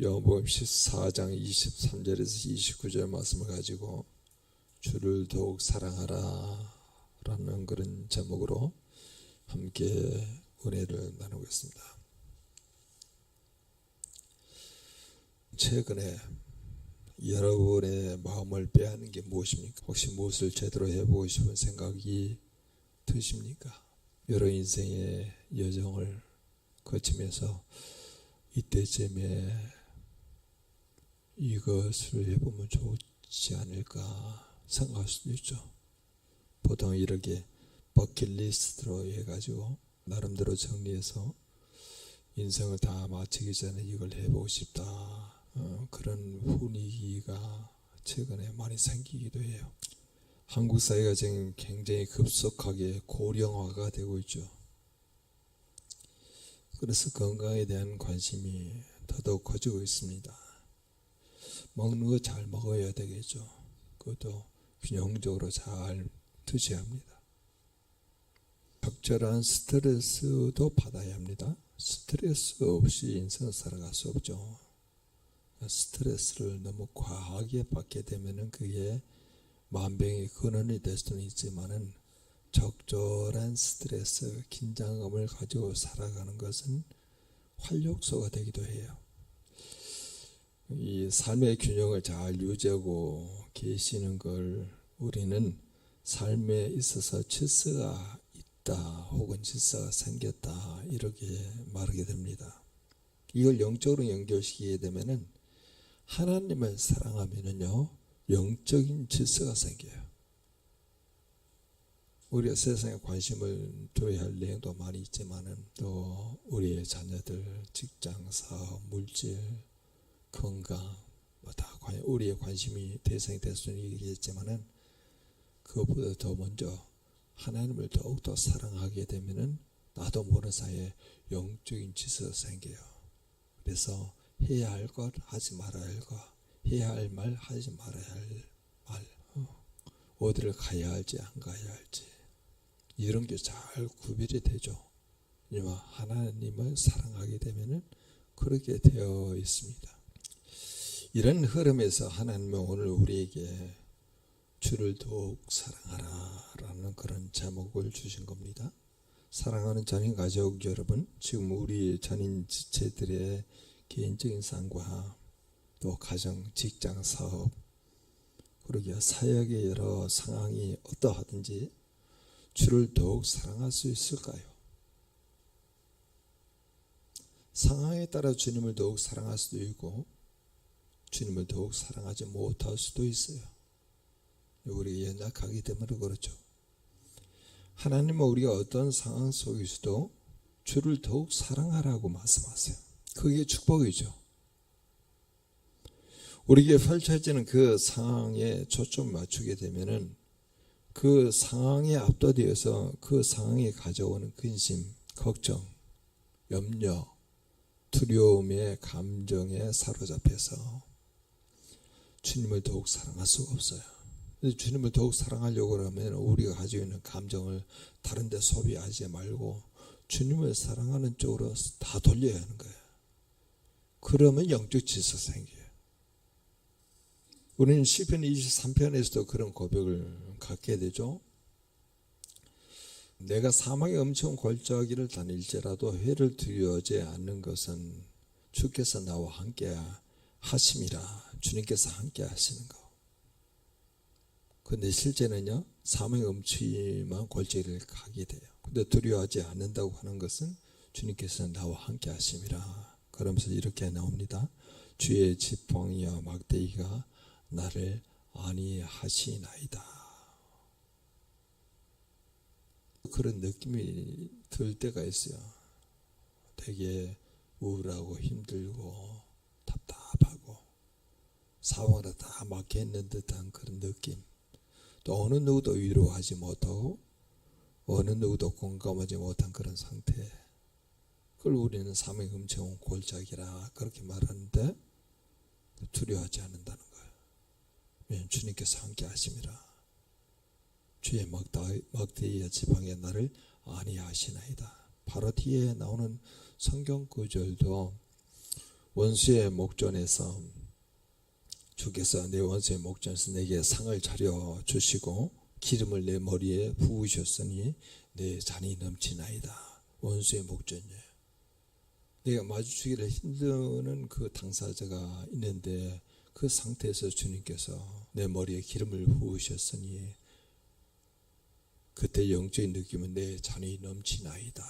요한복음 14장 23절에서 29절 말씀을 가지고 주를 더욱 사랑하라 라는 그런 제목으로 함께 은혜를 나누고 있습니다. 최근에 여러분의 마음을 빼앗는 게 무엇입니까? 혹시 무엇을 제대로 해보고 싶은 생각이 드십니까? 여러 인생의 여정을 거치면서 이때쯤에 이것을 해보면 좋지 않을까 생각할 수도 있죠. 보통 이렇게 버킷리스트로 해가지고 나름대로 정리해서 인생을 다 마치기 전에 이걸 해보고 싶다, 그런 분위기가 최근에 많이 생기기도 해요. 한국 사회가 지금 굉장히 급속하게 고령화가 되고 있죠. 그래서 건강에 대한 관심이 더더욱 커지고 있습니다. 먹는 거 잘 먹어야 되겠죠. 그것도 균형적으로 잘 드셔야 합니다. 적절한 스트레스도 받아야 합니다. 스트레스 없이 인생을 살아갈 수 없죠. 스트레스를 너무 과하게 받게 되면 그게 만병의 근원이 될 수는 있지만은 적절한 스트레스, 긴장감을 가지고 살아가는 것은 활력소가 되기도 해요. 이 삶의 균형을 잘 유지하고 계시는 걸 우리는 삶에 있어서 질서가 있다 혹은 질서가 생겼다 이렇게 말하게 됩니다. 이걸 영적으로 연결시키게 되면은 하나님을 사랑하면은요 영적인 질서가 생겨요. 우리가 세상에 관심을 둬야 할 내용도 많이 있지만은 또 우리의 자녀들, 직장, 사업, 물질, 건강 다 우리의 관심이 대상이 될 수는 있겠지만은 그것보다 더 먼저 하나님을 더욱더 사랑하게 되면은 나도 모르는 사이에 영적인 질서가 생겨요. 그래서 해야 할 것 하지 말아야 할 것, 해야 할 말 하지 말아야 할 말, 어디를 가야 할지 안 가야 할지 이런 게 잘 구별이 되죠. 왜냐하면 하나님을 사랑하게 되면은 그렇게 되어 있습니다. 이런 흐름에서 하나님은 오늘 우리에게 주를 더욱 사랑하라 라는 그런 제목을 주신 겁니다. 사랑하는 자녀 가족 여러분, 지금 우리 자녀 지체들의 개인적인 삶과 또 가정, 직장, 사업, 그리고 사역의 여러 상황이 어떠하든지 주를 더욱 사랑할 수 있을까요? 상황에 따라 주님을 더욱 사랑할 수도 있고 주님을 더욱 사랑하지 못할 수도 있어요. 우리가 연약하기 때문에 그렇죠. 하나님은 우리가 어떤 상황 속에서도 주를 더욱 사랑하라고 말씀하세요. 그게 축복이죠. 우리에게 펼쳐지는 그 상황에 초점 맞추게 되면은 그 상황에 압도되어서 그 상황이 가져오는 근심, 걱정, 염려, 두려움의 감정에 사로잡혀서 주님을 더욱 사랑할 수가 없어요. 주님을 더욱 사랑하려고 하면 우리가 가지고 있는 감정을 다른 데 소비하지 말고 주님을 사랑하는 쪽으로 다 돌려야 하는 거예요. 그러면 영적 질서 생겨요. 우리는 시편 23편에서도 그런 고백을 갖게 되죠. 내가 사망의 엄청 골짜기를 다닐지라도 해를 두려워하지 않는 것은 주께서 나와 함께 하심이라. 주님께서 함께 하시는 거. 근데 실제는요 사망의 엄침한 골짜기를 가게 돼요. 근데 두려워하지 않는다고 하는 것은 주님께서 나와 함께 하심이라. 그러면서 이렇게 나옵니다. 주의 지팡이와 막대기가 나를 안위하시나이다. 그런 느낌이 들 때가 있어요. 되게 우울하고 힘들고 답답하고 상황에 다 막혀있는 듯한 그런 느낌. 또 어느 누구도 위로하지 못하고 어느 누구도 공감하지 못한 그런 상태. 그걸 우리는 사망의 엄청 골짜기라 그렇게 말하는데 두려워하지 않는다는 거예요. 왜냐하면 주님께서 함께 하심이라. 주의 막대기와 지팡이가 나를 안위하시나이다. 바로 뒤에 나오는 성경 구절도 원수의 목전에서 주께서 내 원수의 목전에서 내게 상을 차려 주시고 기름을 내 머리에 부으셨으니 내 잔이 넘치나이다. 원수의 목전이에요. 내가 마주치기를 힘드는 그 당사자가 있는데 그 상태에서 주님께서 내 머리에 기름을 부으셨으니 그때 영적인 느낌은 내 잔이 넘치나이다.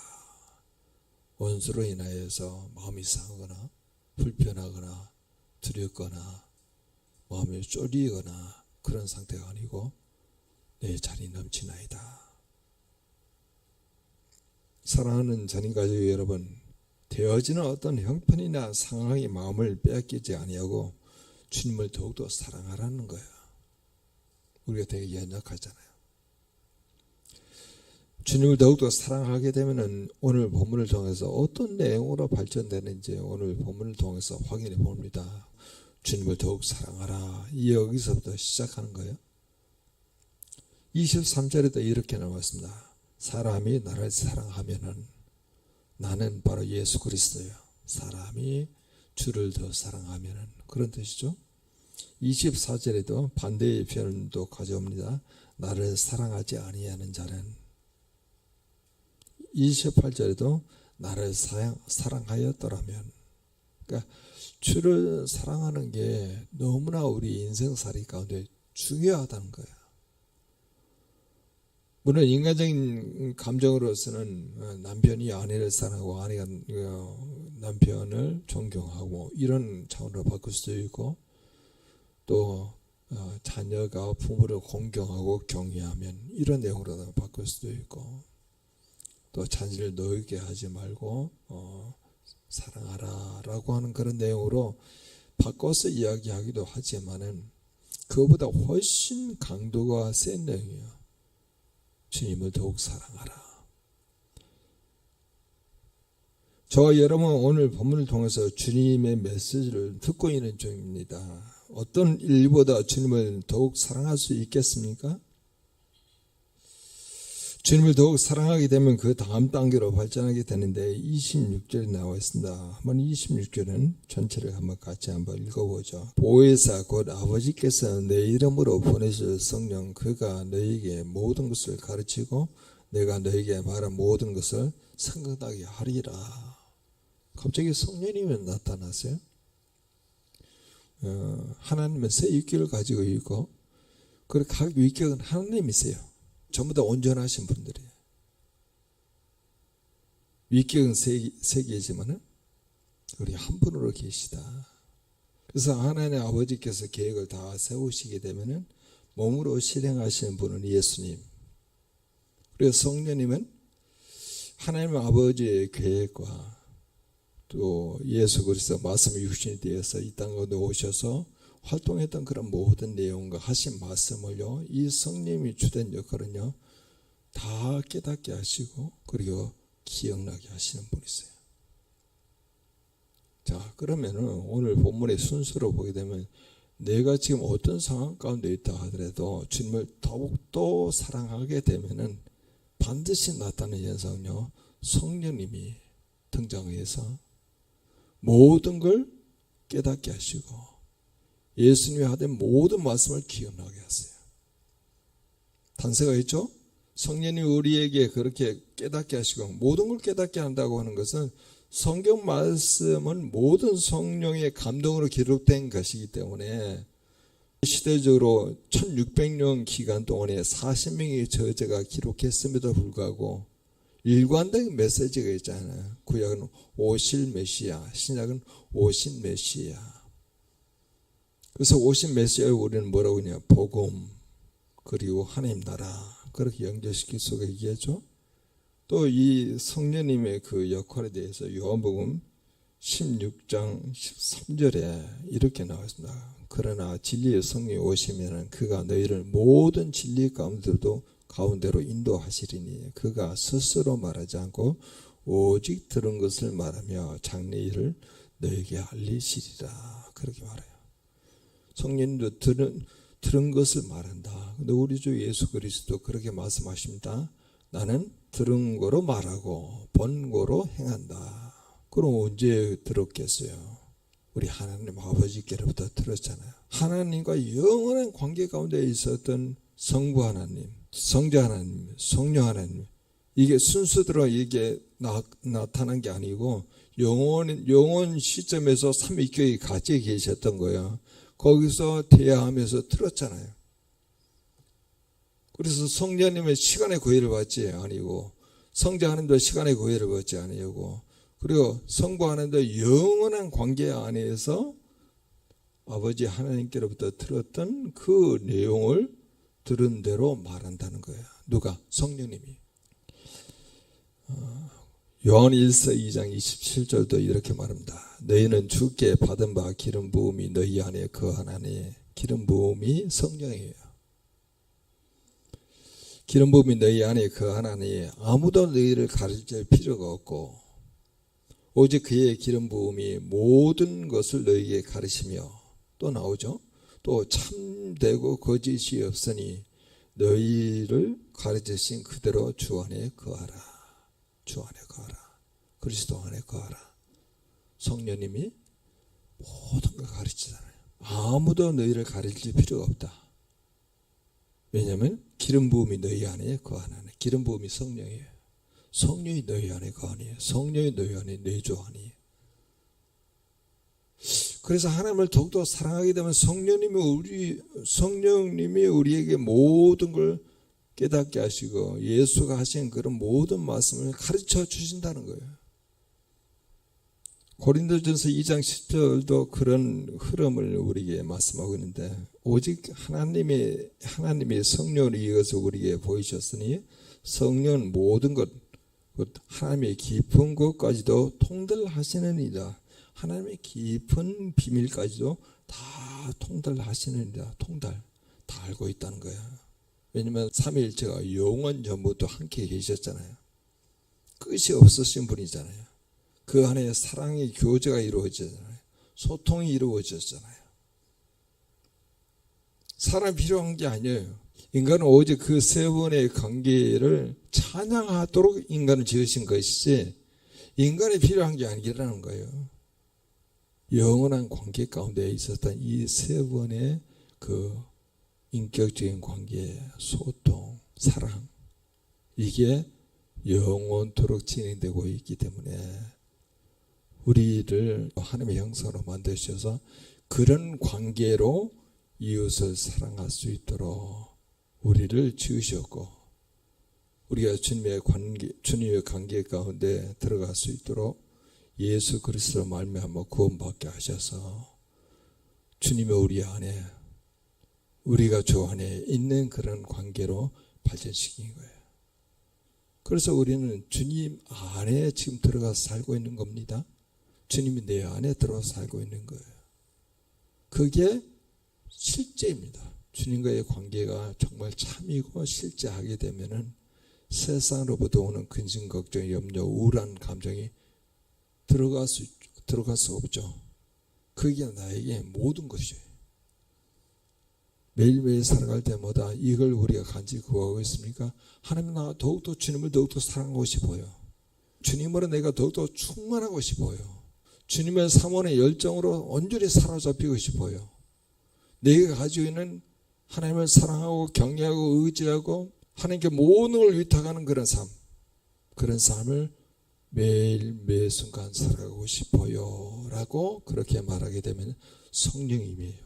원수로 인하여서 마음이 상하거나 불편하거나 두렵거나 마음이 쫄리거나 그런 상태가 아니고 내 잔이 넘치나이다. 사랑하는 자녀 가족 여러분, 되어지는 어떤 형편이나 상황이 마음을 빼앗기지 아니하고 주님을 더욱더 사랑하라는 거야. 우리가 되게 연약하잖아요. 주님을 더욱더 사랑하게 되면 오늘 본문을 통해서 어떤 내용으로 발전되는지 오늘 본문을 통해서 확인해 봅니다. 주님을 더욱 사랑하라. 여기서부터 시작하는 거예요. 23절에도 이렇게 나왔습니다. 사람이 나를 사랑하면은 나는 바로 예수 그리스도예요. 사람이 주를 더 사랑하면은 그런 뜻이죠. 24절에도 반대의 표현도 가져옵니다. 나를 사랑하지 아니하는 자는. 28절에도 나를 사랑하였더라면. 그러니까 주를 사랑하는 게 너무나 우리 인생살이 가운데 중요하다는 거예요. 물론 인간적인 감정으로서는 남편이 아내를 사랑하고 아내가 남편을 존경하고 이런 차원으로 바꿀 수도 있고 또 자녀가 부모를 공경하고 경외하면 이런 내용으로 바꿀 수도 있고 또 자녀를 노엽게 하지 말고 사랑하라 라고 하는 그런 내용으로 바꿔서 이야기하기도 하지만은 그거보다 훨씬 강도가 센 내용이에요. 주님을 더욱 사랑하라. 저와 여러분은 오늘 본문을 통해서 주님의 메시지를 듣고 있는 중입니다. 어떤 일보다 주님을 더욱 사랑할 수 있겠습니까? 주님을 더욱 사랑하게 되면 그 다음 단계로 발전하게 되는데 26절에 나와 있습니다. 한번 26절은 전체를 한번 같이 한번 읽어보죠. 보혜사 곧 아버지께서 내 이름으로 보내실 성령 그가 너희에게 모든 것을 가르치고 내가 너희에게 말한 모든 것을 생각나게 하리라. 갑자기 성령님이 나타나세요. 하나님은 새 위격을 가지고 있고 그리고 각 위격은 하나님이세요. 전부 다 온전하신 분들이에요. 위격은 세 개지만은 우리 한 분으로 계시다. 그래서 하나님의 아버지께서 계획을 다 세우시게 되면은 몸으로 실행하시는 분은 예수님. 그리고 성령님은 하나님 아버지의 계획과 또 예수 그리스도 말씀이 육신이 되어서 이 땅 가운데 오셔서 활동했던 그런 모든 내용과 하신 말씀을요, 이 성령님이 주된 역할은요, 다 깨닫게 하시고, 그리고 기억나게 하시는 분이세요. 자, 그러면은 오늘 본문의 순서로 보게 되면, 내가 지금 어떤 상황 가운데 있다 하더라도 주님을 더욱더 사랑하게 되면은 반드시 나타나는 현상은요, 성령님이 등장해서 모든 걸 깨닫게 하시고, 예수님이 하던 모든 말씀을 기억나게 하세요. 단서가 있죠? 성령이 우리에게 그렇게 깨닫게 하시고 모든 걸 깨닫게 한다고 하는 것은 성경 말씀은 모든 성령의 감동으로 기록된 것이기 때문에 시대적으로 1600년 기간 동안에 40명의 저자가 기록했음에도 불구하고 일관된 메시지가 있잖아요. 구약은 오실 메시아, 신약은 오신 메시아. 그래서 오신 메시아를 우리는 뭐라고 하냐? 복음, 그리고 하나님 나라, 그렇게 연결시킬 수가 있겠죠. 또 이 성령님의 그 역할에 대해서 요한복음 16장 13절에 이렇게 나왔습니다. 그러나 진리의 성령이 오시면 그가 너희를 모든 진리 가운데로 인도하시리니 그가 스스로 말하지 않고 오직 들은 것을 말하며 장래 일을 너희에게 알리시리라. 그렇게 말해요. 성령님도 들은 것을 말한다. 근데 우리 주 예수 그리스도 그렇게 말씀하십니다. 나는 들은 거로 말하고 본 거로 행한다. 그럼 언제 들었겠어요? 우리 하나님 아버지께로부터 들었잖아요. 하나님과 영원한 관계 가운데 있었던 성부 하나님, 성자 하나님, 성령 하나님, 이게 순서대로 이게 나타난 게 아니고 영원 시점에서 삼위일격이 같이 계셨던 거예요. 거기서 대화하면서 들었잖아요. 그래서 성자님의 시간의 구애를 받지 아니고, 성자 하나님도 시간의 구애를 받지 아니고, 그리고 성부 하나님도 영원한 관계 안에서 아버지 하나님께로부터 들었던 그 내용을 들은 대로 말한다는 거예요. 누가? 성령님이. 요한 1서 2장 27절도 이렇게 말합니다. 너희는 주께 받은 바 기름 부음이 너희 안에 거하나니, 기름 부음이 성령이에요. 기름 부음이 너희 안에 거하나니 아무도 너희를 가르칠 필요가 없고 오직 그의 기름 부음이 모든 것을 너희에게 가르치며, 또 나오죠. 또 참되고 거짓이 없으니 너희를 가르치신 그대로 주 안에 거하라. 주 안에 거하라. 그리스도 안에 거하라. 성령님이 모든 걸 가르치잖아요. 아무도 너희를 가르칠 필요가 없다. 왜냐하면 기름 부음이 너희 안에 거하나니. 기름 부음이 성령이에요. 성령이 너희 안에 거하니, 성령이 너희 안에 내주하니. 그래서 하나님을 더욱더 사랑하게 되면 성령님이 우리에게 모든 걸 깨닫게 하시고 예수가 하신 그런 모든 말씀을 가르쳐 주신다는 거예요. 고린도전서 2장 10절도 그런 흐름을 우리에게 말씀하고 있는데, 오직 하나님의 성령을 이어서 우리에게 보이셨으니 성령은 모든 것, 하나님의 깊은 것까지도 통달하시느니라. 하나님의 깊은 비밀까지도 다 통달하시느니라. 통달 다 알고 있다는 거야. 왜냐하면 삼위일체가 영원 전부터 함께 계셨잖아요. 끝이 없으신 분이잖아요. 그 안에 사랑의 교제가 이루어지잖아요. 소통이 이루어졌잖아요. 사람이 필요한 게 아니에요. 인간은 오직 그 세 번의 관계를 찬양하도록 인간을 지으신 것이지 인간이 필요한 게 아니라는 거예요. 영원한 관계 가운데 있었던 이 세 번의 그 인격적인 관계, 소통, 사랑, 이게 영원토록 진행되고 있기 때문에 우리를 하나님의 형상으로 만드셔서 그런 관계로 이웃을 사랑할 수 있도록 우리를 지으셨고, 우리가 주님의 관계 가운데 들어갈 수 있도록 예수 그리스도로 말미암아 구원받게 하셔서 주님의 우리 안에, 우리가 주 안에 있는 그런 관계로 발전시킨 거예요. 그래서 우리는 주님 안에 지금 들어가서 살고 있는 겁니다. 주님이 내 안에 들어가서 살고 있는 거예요. 그게 실제입니다. 주님과의 관계가 정말 참이고 실제하게 되면은 세상으로부터 오는 근심, 걱정, 염려, 우울한 감정이 들어갈 수 없죠. 그게 나에게 모든 것이에요. 매일매일 살아갈 때마다 이걸 우리가 간직히 구하고 있습니까? 하나님, 나 더욱더 주님을 더욱더 사랑하고 싶어요. 주님으로 내가 더욱더 충만하고 싶어요. 주님의 사모의 열정으로 온전히 사로잡히고 싶어요. 내가 가지고 있는 하나님을 사랑하고 경외하고 의지하고 하나님께 모든 걸 위탁하는 그런 삶, 그런 삶을 매일 매 순간 살아가고 싶어요 라고 그렇게 말하게 되면 성령님이에요.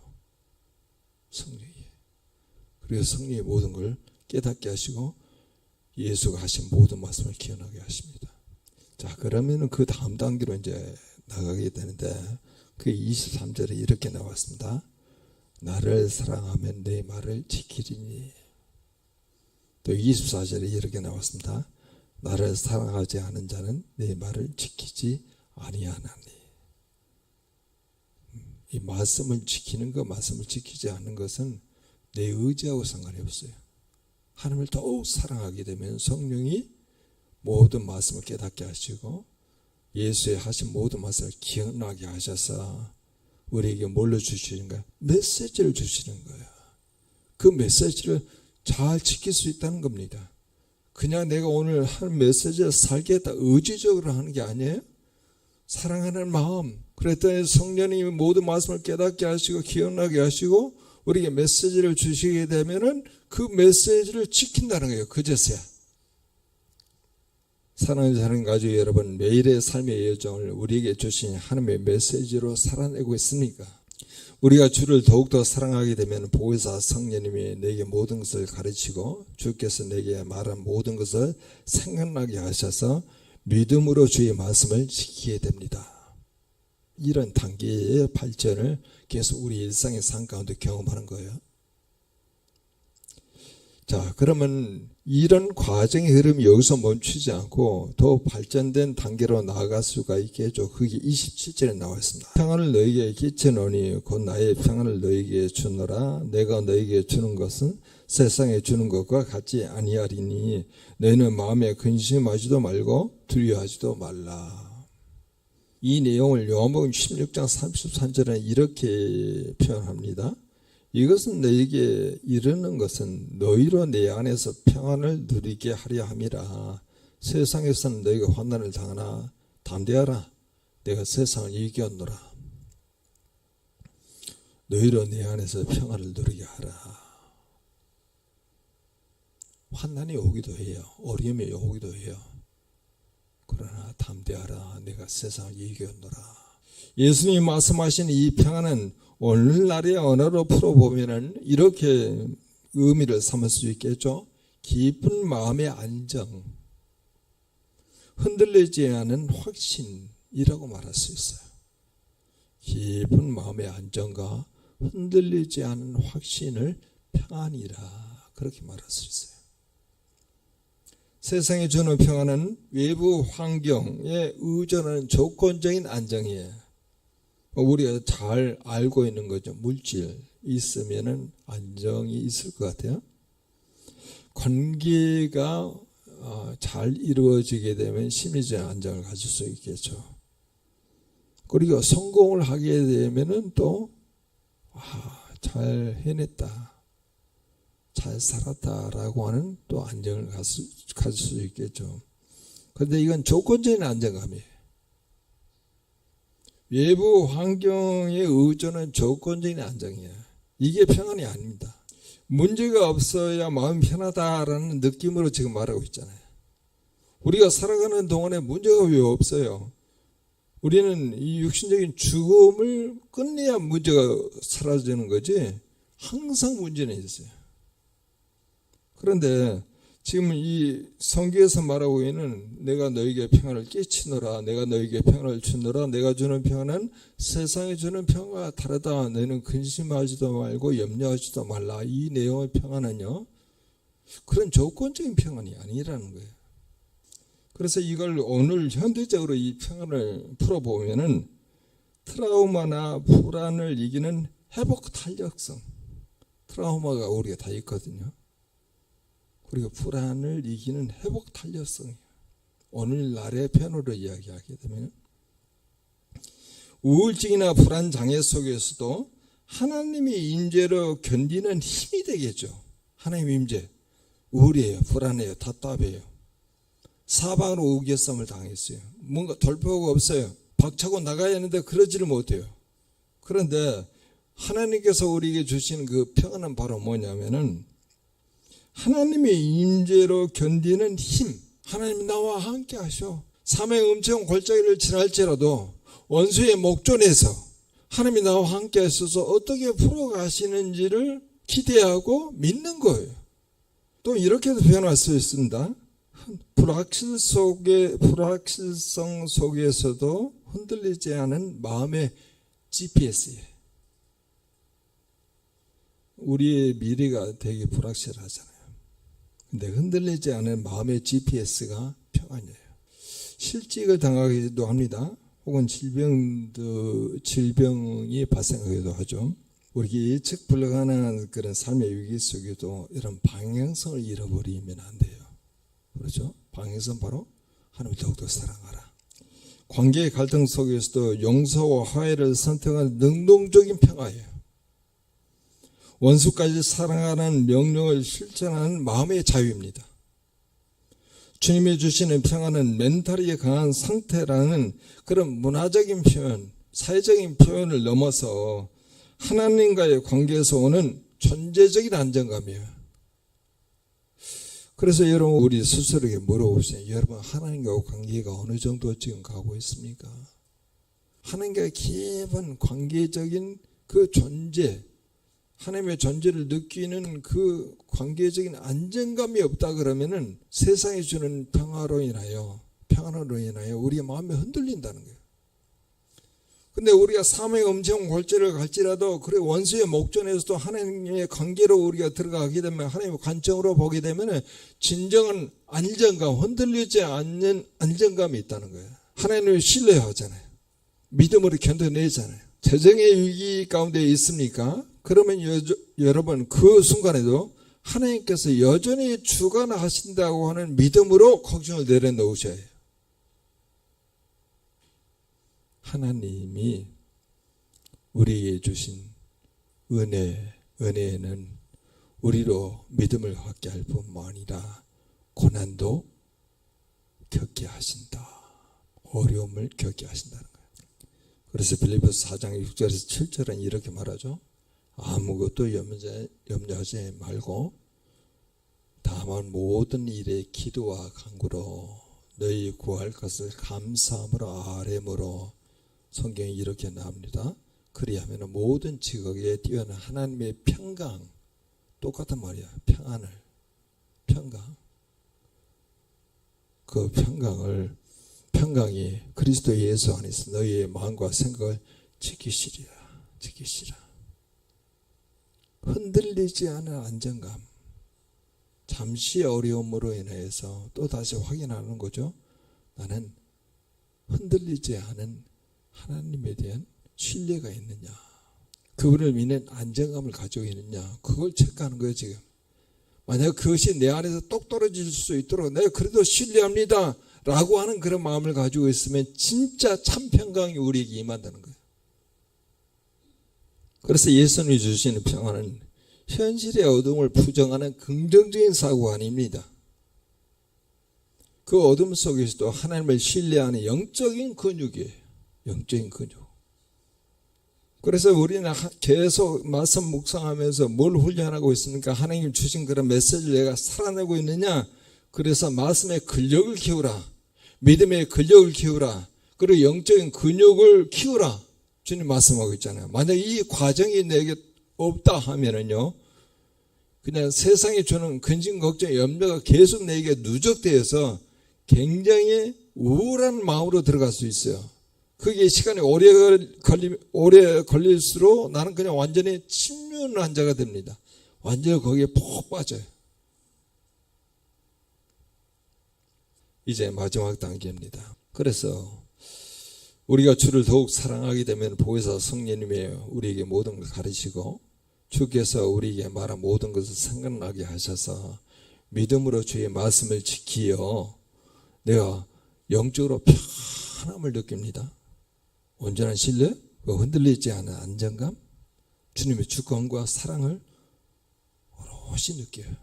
성령이에요. 그래서 성령이 모든 걸 깨닫게 하시고 예수가 하신 모든 말씀을 기억나게 하십니다. 자, 그러면 그 다음 단계로 이제 나가게 되는데, 그 23절에 이렇게 나왔습니다. 나를 사랑하면 내 말을 지키리니. 또 24절에 이렇게 나왔습니다. 나를 사랑하지 않은 자는 내 말을 지키지 아니하나니. 이 말씀을 지키는 것, 말씀을 지키지 않는 것은 내 의지하고 상관이 없어요. 하나님을 더욱 사랑하게 되면 성령이 모든 말씀을 깨닫게 하시고 예수의 하신 모든 말씀을 기억나게 하셔서 우리에게 뭘로 주시는가? 메시지를 주시는 거예요. 그 메시지를 잘 지킬 수 있다는 겁니다. 그냥 내가 오늘 한 메시지를 살겠다 의지적으로 하는 게 아니에요. 사랑하는 마음, 그랬더니 성령님이 모든 말씀을 깨닫게 하시고 기억나게 하시고 우리에게 메시지를 주시게 되면은 그 메시지를 지킨다는 거예요. 그제서야. 사랑하는 사람 가족 여러분, 매일의 삶의 여정을 우리에게 주신 하나님의 메시지로 살아내고 있습니까? 우리가 주를 더욱더 사랑하게 되면 보혜사 성령님이 내게 모든 것을 가르치고 주께서 내게 말한 모든 것을 생각나게 하셔서 믿음으로 주의 말씀을 지키게 됩니다. 이런 단계의 발전을 계속 우리 일상의 삶 가운데 경험하는 거예요. 자, 그러면 이런 과정의 흐름이 여기서 멈추지 않고 더 발전된 단계로 나아갈 수가 있게 해줘. 그게 27절에 나와 있습니다. 평안을 너에게 끼치노니 곧 나의 평안을 너에게 주노라. 내가 너에게 주는 것은 세상에 주는 것과 같지 아니하리니 너희는 마음에 근심하지도 말고 두려워하지도 말라. 이 내용을 요한복음 16장 33절에 이렇게 표현합니다. 이것은 너에게 이르는 것은 너희로 내 안에서 평안을 누리게 하려 함이라. 세상에서는 너희가 환난을 당하나 담대하라. 내가 세상을 이겼노라. 너희로 내 안에서 평안을 누리게 하라. 환난이 오기도 해요. 어려움이 오기도 해요. 그러나 담대하라. 내가 세상을 이겼노라. 예수님이 말씀하신 이 평안은 오늘날의 언어로 풀어보면 이렇게 의미를 삼을 수 있겠죠. 깊은 마음의 안정, 흔들리지 않은 확신이라고 말할 수 있어요. 깊은 마음의 안정과 흔들리지 않은 확신을 평안이라 그렇게 말할 수 있어요. 세상에 주는 평안은 외부 환경에 의존하는 조건적인 안정이에요. 우리가 잘 알고 있는 거죠. 물질 있으면은 안정이 있을 것 같아요. 관계가 잘 이루어지게 되면 심리적 안정을 가질 수 있겠죠. 그리고 성공을 하게 되면은 또 잘 해냈다, 잘 살았다라고 하는 또 안정을 가질 수 있겠죠. 그런데 이건 조건적인 안정감이에요. 외부 환경에 의존한 조건적인 안정이에요. 이게 평안이 아닙니다. 문제가 없어야 마음이 편하다라는 느낌으로 지금 말하고 있잖아요. 우리가 살아가는 동안에 문제가 왜 없어요? 우리는 이 육신적인 죽음을 끝내야 문제가 사라지는 거지 항상 문제는 있어요. 그런데 지금 이 성경에서 말하고 있는 내가 너에게 평안을 끼치노라, 내가 너에게 평안을 주노라, 내가 주는 평안은 세상에 주는 평안과 다르다. 너는 근심하지도 말고 염려하지도 말라. 이 내용의 평안은요, 그런 조건적인 평안이 아니라는 거예요. 그래서 이걸 오늘 현대적으로 이 평안을 풀어보면은 트라우마나 불안을 이기는 회복 탄력성, 트라우마가 우리가 다 있거든요. 그리고 불안을 이기는 회복 탄력성이에요. 오늘날의 편으로 이야기하게 되면 우울증이나 불안 장애 속에서도 하나님의 임재로 견디는 힘이 되겠죠. 하나님의 임재. 우울해요, 불안해요, 답답해요. 사방으로 우겨쌈을 당했어요. 뭔가 돌파구가 없어요. 박차고 나가야 하는데 그러지를 못해요. 그런데 하나님께서 우리에게 주신 그 평안은 바로 뭐냐면은 하나님의 임재로 견디는 힘. 하나님이 나와 함께 하셔. 삶의 엄청 골짜기를 지날지라도 원수의 목전에서 하나님이 나와 함께 하셔서 어떻게 풀어가시는지를 기대하고 믿는 거예요. 또 이렇게도 표현할 수 있습니다. 불확실성 속에서도 흔들리지 않은 마음의 GPS예요. 우리의 미래가 되게 불확실하잖아요. 근데 흔들리지 않은 마음의 GPS가 평안이에요. 실직을 당하기도 합니다. 혹은 질병이 발생하기도 하죠. 우리 예측 불가능한 그런 삶의 위기 속에도 이런 방향성을 잃어버리면 안 돼요. 그렇죠? 방향성 바로 하나님을 더욱더 사랑하라. 관계의 갈등 속에서도 용서와 화해를 선택한 능동적인 평화예요. 원수까지 사랑하는 명령을 실천하는 마음의 자유입니다. 주님이 주시는 평안은 멘탈이 강한 상태라는 그런 문화적인 표현, 사회적인 표현을 넘어서 하나님과의 관계에서 오는 존재적인 안정감이에요. 그래서 여러분 우리 스스로에게 물어보세요. 여러분 하나님과 관계가 어느 정도 지금 가고 있습니까? 하나님과의 깊은 관계적인 그 존재, 하나님의 존재를 느끼는 그 관계적인 안정감이 없다 그러면은 세상이 주는 평안으로 인하여 우리의 마음이 흔들린다는 거예요. 근데 우리가 삶의 엄청 골절을 갈지라도 그래 원수의 목전에서도 하나님의 관계로 우리가 들어가게 되면 하나님의 관점으로 보게 되면 진정한 안정감, 흔들리지 않는 안정감이 있다는 거예요. 하나님을 신뢰하잖아요. 믿음으로 견뎌내잖아요. 재정의 위기 가운데 있습니까? 그러면 여러분 그 순간에도 하나님께서 여전히 주관하신다고 하는 믿음으로 걱정을 내려놓으셔야 해요. 하나님이 우리에게 주신 은혜는 우리로 믿음을 갖게 할 뿐만 아니라 고난도 겪게 하신다. 어려움을 겪게 하신다는 거예요. 그래서 빌립보서 4장 6절에서 7절은 이렇게 말하죠. 아무것도 염려하지 말고 다만 모든 일에 기도와 간구로 너희 구할 것을 감사함으로 아뢰므로 성경이 이렇게 나옵니다. 그리하면 모든 지각에 뛰어난 하나님의 평강, 똑같은 말이야. 평강. 그 평강이 그리스도 예수 안에서 너희의 마음과 생각을 지키시라. 흔들리지 않은 안정감. 잠시 어려움으로 인해서 또 다시 확인하는 거죠. 나는 흔들리지 않은 하나님에 대한 신뢰가 있느냐, 그분을 믿는 안정감을 가지고 있느냐, 그걸 체크하는 거예요. 지금 만약 그것이 내 안에서 똑 떨어질 수 있도록 내가 그래도 신뢰합니다 라고 하는 그런 마음을 가지고 있으면 진짜 참 평강이 우리에게 임한다는 거예요. 그래서 예수님이 주시는 평안은 현실의 어둠을 부정하는 긍정적인 사고가 아닙니다. 그 어둠 속에서도 하나님을 신뢰하는 영적인 근육이에요. 영적인 근육. 그래서 우리는 계속 말씀 묵상하면서 뭘 훈련하고 있습니까? 하나님 주신 그런 메시지를 내가 살아내고 있느냐? 그래서 말씀의 근력을 키우라. 믿음의 근력을 키우라. 그리고 영적인 근육을 키우라. 주님 말씀하고 있잖아요. 만약 이 과정이 내게 없다 하면은요, 그냥 세상이 주는 근심, 걱정, 염려가 계속 내게 누적되어서 굉장히 우울한 마음으로 들어갈 수 있어요. 그게 시간이 오래 걸릴수록 나는 그냥 완전히 침륜한 자가 됩니다. 완전히 거기에 푹 빠져요. 이제 마지막 단계입니다. 그래서 우리가 주를 더욱 사랑하게 되면 보혜사 성령님이 우리에게 모든 걸 가르치고 주께서 우리에게 말한 모든 것을 생각나게 하셔서 믿음으로 주의 말씀을 지키어 내가 영적으로 편함을 느낍니다. 온전한 신뢰, 흔들리지 않은 안정감, 주님의 주권과 사랑을 오롯이 느껴요.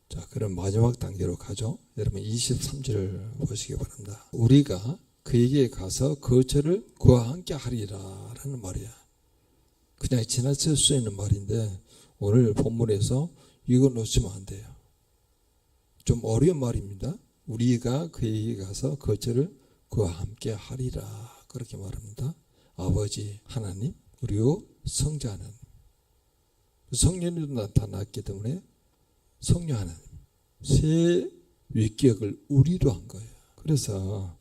자, 그럼 마지막 단계로 가죠. 여러분 23절을 보시기 바랍니다. 우리가 그에게 가서 거처를 그와 함께 하리라 라는 말이야. 그냥 지나칠 수 있는 말인데 오늘 본문에서 이거 놓치면 안 돼요. 좀 어려운 말입니다. 우리가 그에게 가서 거처를 그와 함께 하리라 그렇게 말합니다. 아버지 하나님 그리고 성자 하나님, 성령님도 나타났기 때문에 성령 하나님, 새 위격을 우리로 한 거예요. 그래서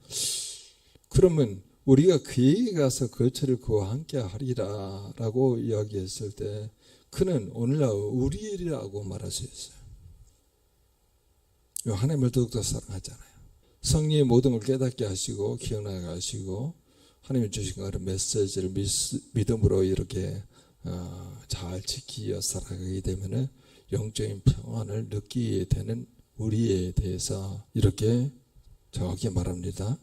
그러면 우리가 그에게 가서 거처를 그와 함께 하리라 라고 이야기했을 때 그는 오늘날 우리라고 말할 수 있어요. 하나님을 더욱더 사랑하잖아요. 성령이 모든 걸 깨닫게 하시고 기억나게 하시고 하나님이 주신 그런 메시지를 믿음으로 이렇게 잘 지키어 살아가게 되면 영적인 평안을 느끼게 되는 우리에 대해서 이렇게 정확히 말합니다.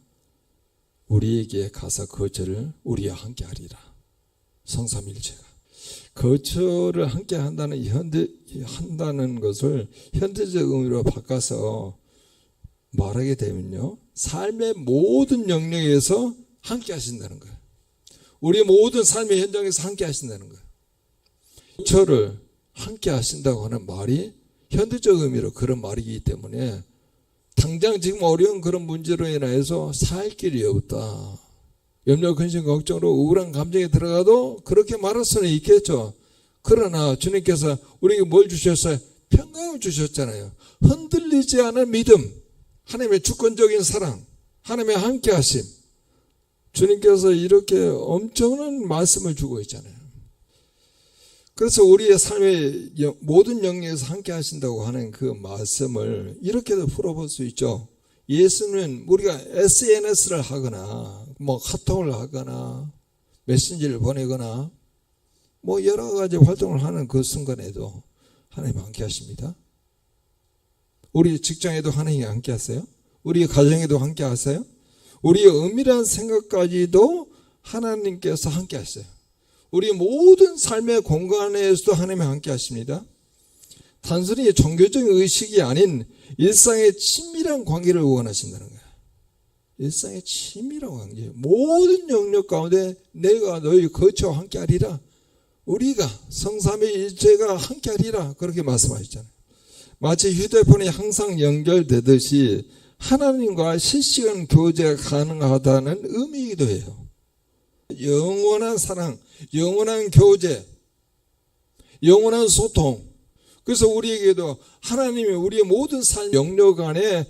우리에게 가서 거처를 우리와 함께 하리라. 성삼일체가. 거처를 함께 한다는 것을 현대적 의미로 바꿔서 말하게 되면요, 삶의 모든 영역에서 함께 하신다는 거예요. 우리 모든 삶의 현장에서 함께 하신다는 거예요. 거처를 함께 하신다고 하는 말이 현대적 의미로 그런 말이기 때문에 당장 지금 어려운 그런 문제로 인해서 살 길이 없다, 염려, 근심, 걱정으로 우울한 감정에 들어가도 그렇게 말할 수는 있겠죠. 그러나 주님께서 우리에게 뭘 주셨어요? 평강을 주셨잖아요. 흔들리지 않은 믿음, 하나님의 주권적인 사랑, 하나님의 함께하심, 주님께서 이렇게 엄청난 말씀을 주고 있잖아요. 그래서 우리의 삶의 모든 영역에서 함께 하신다고 하는 그 말씀을 이렇게도 풀어볼 수 있죠. 예수는 우리가 SNS를 하거나 카톡을 하거나 메신저를 보내거나 여러 가지 활동을 하는 그 순간에도 하나님 함께 하십니다. 우리 직장에도 하나님이 함께 하세요. 우리 가정에도 함께 하세요. 우리의 은밀한 생각까지도 하나님께서 함께 하세요. 우리 모든 삶의 공간에서도 하나님이 함께 하십니다. 단순히 종교적인 의식이 아닌 일상의 친밀한 관계를 원하신다는 거예요. 일상의 친밀한 관계, 모든 영역 가운데 내가 너희 거처와 함께 하리라, 우리가 성삼위일체가 함께 하리라, 그렇게 말씀하셨잖아요. 마치 휴대폰이 항상 연결되듯이 하나님과 실시간 교제가 가능하다는 의미이기도 해요. 영원한 사랑, 영원한 교제, 영원한 소통. 그래서 우리에게도 하나님이 우리의 모든 삶 영역 안에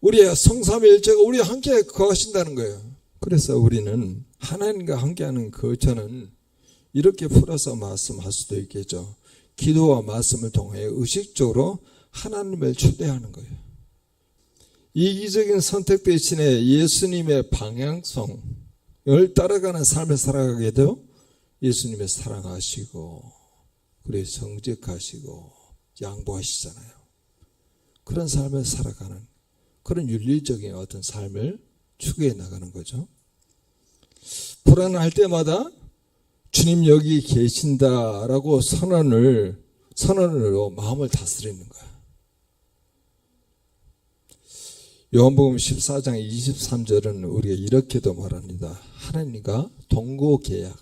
우리의 성삼위일체가 우리와 함께 거하신다는 거예요. 그래서 우리는 하나님과 함께하는 거처는 이렇게 풀어서 말씀할 수도 있겠죠. 기도와 말씀을 통해 의식적으로 하나님을 초대하는 거예요. 이기적인 선택 대신에 예수님의 방향성을 따라가는 삶을 살아가게 돼요. 예수님의 사랑하시고 그리고 정직하시고 양보하시잖아요. 그런 삶을 살아가는, 그런 윤리적인 어떤 삶을 추구해 나가는 거죠. 불안할 때마다 주님 여기 계신다라고 선언으로 마음을 다스리는 거예요. 요한복음 14장 23절은 우리가 이렇게도 말합니다. 하나님과 동거계약,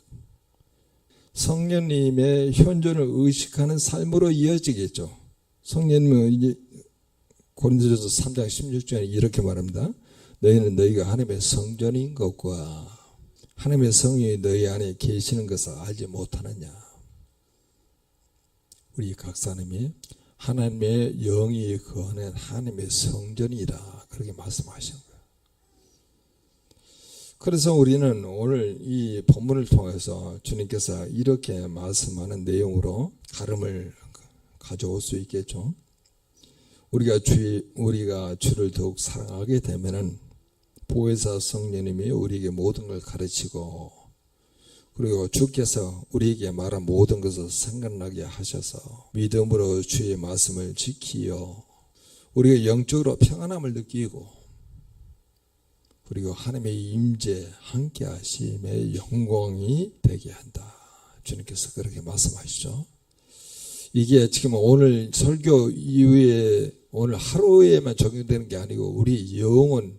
성령님의 현존을 의식하는 삶으로 이어지겠죠. 성령님은 고린도전서 3장 16절에 이렇게 말합니다. 너희는 너희가 하나님의 성전인 것과 하나님의 성령이 너희 안에 계시는 것을 알지 못하느냐. 우리 각사님이 하나님의 영이 거하는 하나님의 성전이라 그렇게 말씀하신 거예요. 그래서 우리는 오늘 이 본문을 통해서 주님께서 이렇게 말씀하는 내용으로 가름을 가져올 수 있겠죠. 우리가 주를 더욱 사랑하게 되면은 보혜사 성령님이 우리에게 모든 걸 가르치고, 그리고 주께서 우리에게 말한 모든 것을 생각나게 하셔서 믿음으로 주의 말씀을 지키어 우리가 영적으로 평안함을 느끼고, 그리고 하나님의 임재 함께 하심의 영광이 되게 한다. 주님께서 그렇게 말씀하시죠. 이게 지금 오늘 설교 이후에 오늘 하루에만 적용되는 게 아니고 우리 영혼,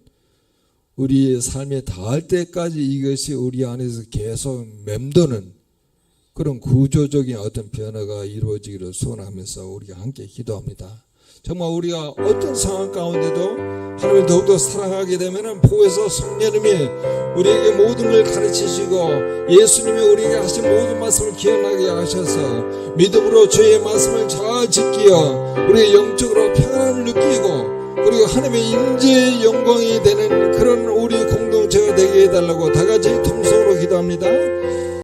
우리의 삶에 닿을 때까지 이것이 우리 안에서 계속 맴도는 그런 구조적인 어떤 변화가 이루어지기를 소원하면서 우리가 함께 기도합니다. 정말 우리가 어떤 상황 가운데도 하나님을 더욱더 사랑하게 되면 보혜사 성령님이 우리에게 모든 걸 가르치시고 예수님이 우리에게 하신 모든 말씀을 기억나게 하셔서 믿음으로 주의 말씀을 잘 지키어 우리의 영적으로 평안을 느끼고, 그리고 하나님의 임재의 영광이 되는 그런 우리 공동체가 되게 해달라고 다 같이 통성으로 기도합니다.